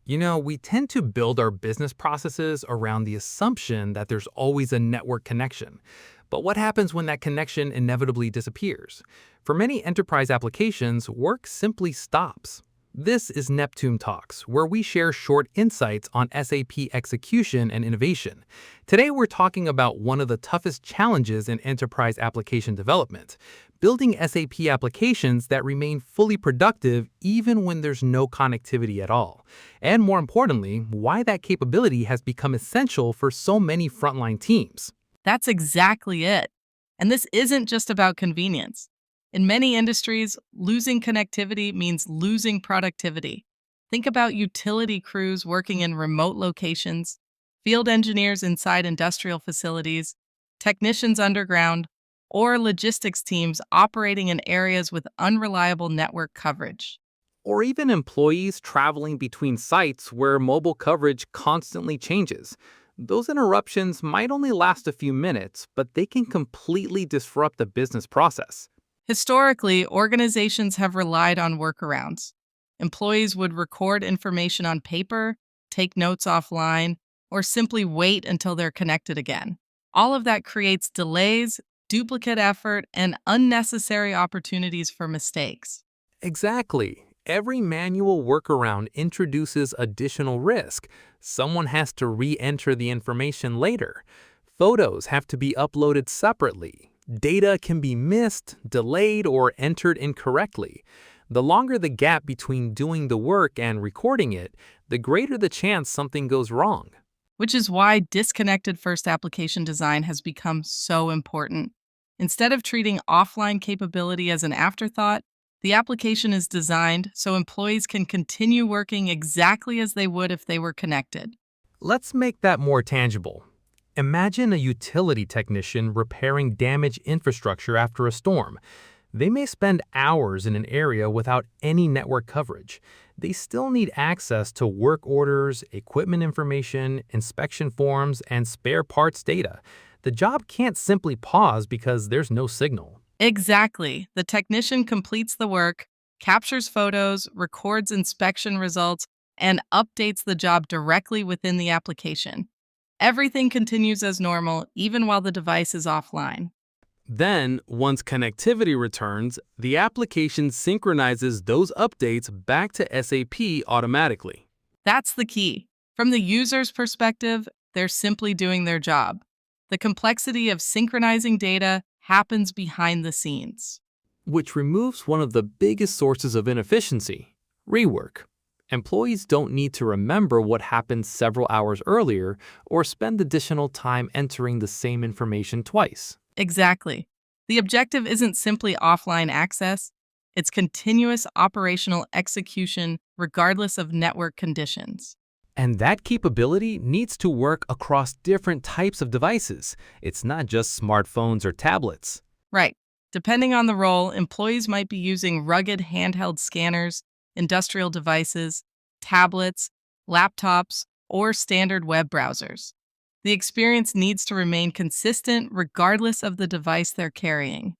We tend to build our business processes around the assumption that there's always a network connection. But what happens when that connection inevitably disappears? For many enterprise applications, work simply stops. This is Neptune Talks, where we share short insights on SAP execution and innovation. Today, we're talking about one of the toughest challenges in enterprise application development, building SAP applications that remain fully productive even when there's no connectivity at all. And more importantly, why that capability has become essential for so many frontline teams. That's exactly it. And this isn't just about convenience. In many industries, losing connectivity means losing productivity. Think about utility crews working in remote locations, field engineers inside industrial facilities, technicians underground, or logistics teams operating in areas with unreliable network coverage. Or even employees traveling between sites where mobile coverage constantly changes. Those interruptions might only last a few minutes, but they can completely disrupt the business process. Historically, organizations have relied on workarounds. Employees would record information on paper, take notes offline, or simply wait until they're connected again. All of that creates delays, duplicate effort, and unnecessary opportunities for mistakes. Exactly. Every manual workaround introduces additional risk. Someone has to re-enter the information later. Photos have to be uploaded separately. Data can be missed, delayed, or entered incorrectly. The longer the gap between doing the work and recording it, the greater the chance something goes wrong. Which is why disconnected first application design has become so important. Instead of treating offline capability as an afterthought, the application is designed so employees can continue working exactly as they would if they were connected. Let's make that more tangible. Imagine a utility technician repairing damaged infrastructure after a storm. They may spend hours in an area without any network coverage. They still need access to work orders, equipment information, inspection forms, and spare parts data. The job can't simply pause because there's no signal. Exactly. The technician completes the work, captures photos, records inspection results, and updates the job directly within the application. Everything continues as normal, even while the device is offline. Then, once connectivity returns, the application synchronizes those updates back to SAP automatically. That's the key. From the user's perspective, they're simply doing their job. The complexity of synchronizing data happens behind the scenes. Which removes one of the biggest sources of inefficiency, rework. Employees don't need to remember what happened several hours earlier or spend additional time entering the same information twice. Exactly. The objective isn't simply offline access, it's continuous operational execution regardless of network conditions. And that capability needs to work across different types of devices. It's not just smartphones or tablets. Right. Depending on the role, employees might be using rugged handheld scanners, industrial devices, tablets, laptops, or standard web browsers. The experience needs to remain consistent regardless of the device they're carrying.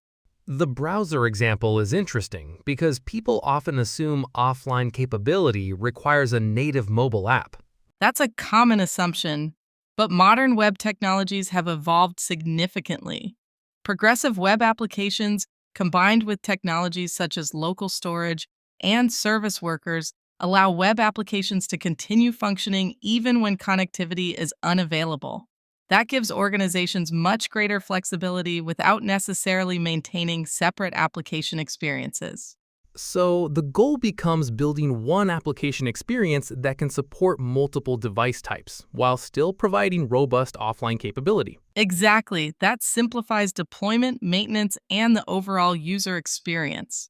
The browser example is interesting because people often assume offline capability requires a native mobile app. That's a common assumption, but modern web technologies have evolved significantly. Progressive web applications, combined with technologies such as local storage and service workers, allow web applications to continue functioning even when connectivity is unavailable. That gives organizations much greater flexibility without necessarily maintaining separate application experiences. So the goal becomes building one application experience that can support multiple device types while still providing robust offline capability. Exactly. That simplifies deployment, maintenance, and the overall user experience.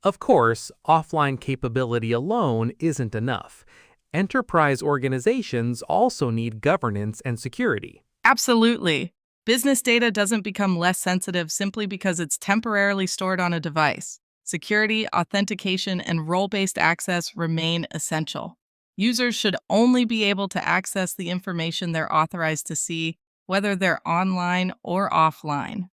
Of course, offline capability alone isn't enough. Enterprise organizations also need governance and security. Absolutely. Business data doesn't become less sensitive simply because it's temporarily stored on a device. Security, authentication, and role-based access remain essential. Users should only be able to access the information they're authorized to see, whether they're online or offline.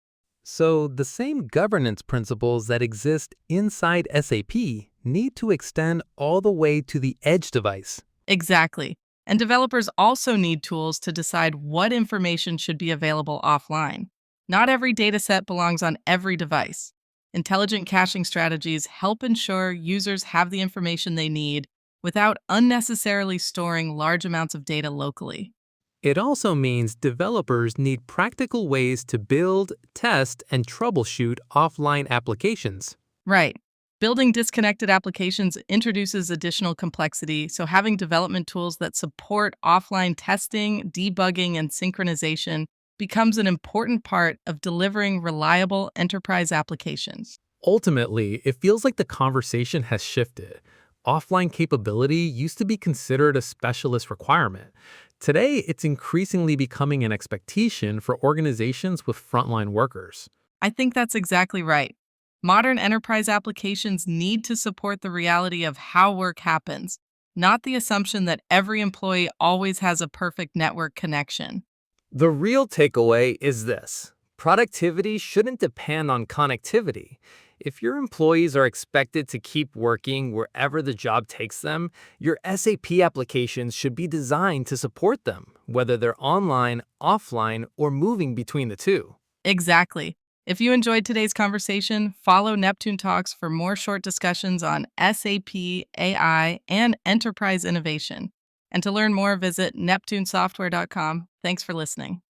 So the same governance principles that exist inside SAP need to extend all the way to the edge device. Exactly. And developers also need tools to decide what information should be available offline. Not every dataset belongs on every device. Intelligent caching strategies help ensure users have the information they need without unnecessarily storing large amounts of data locally. It also means developers need practical ways to build, test, and troubleshoot offline applications. Right. Building disconnected applications introduces additional complexity, so having development tools that support offline testing, debugging, and synchronization becomes an important part of delivering reliable enterprise applications. Ultimately, it feels like the conversation has shifted. Offline capability used to be considered a specialist requirement. Today, it's increasingly becoming an expectation for organizations with frontline workers. I think that's exactly right. Modern enterprise applications need to support the reality of how work happens, not the assumption that every employee always has a perfect network connection. The real takeaway is this: productivity shouldn't depend on connectivity. If your employees are expected to keep working wherever the job takes them, your SAP applications should be designed to support them, whether they're online, offline, or moving between the two. Exactly. If you enjoyed today's conversation, follow Neptune Talks for more short discussions on SAP, AI, and enterprise innovation. And to learn more, visit neptunesoftware.com. Thanks for listening.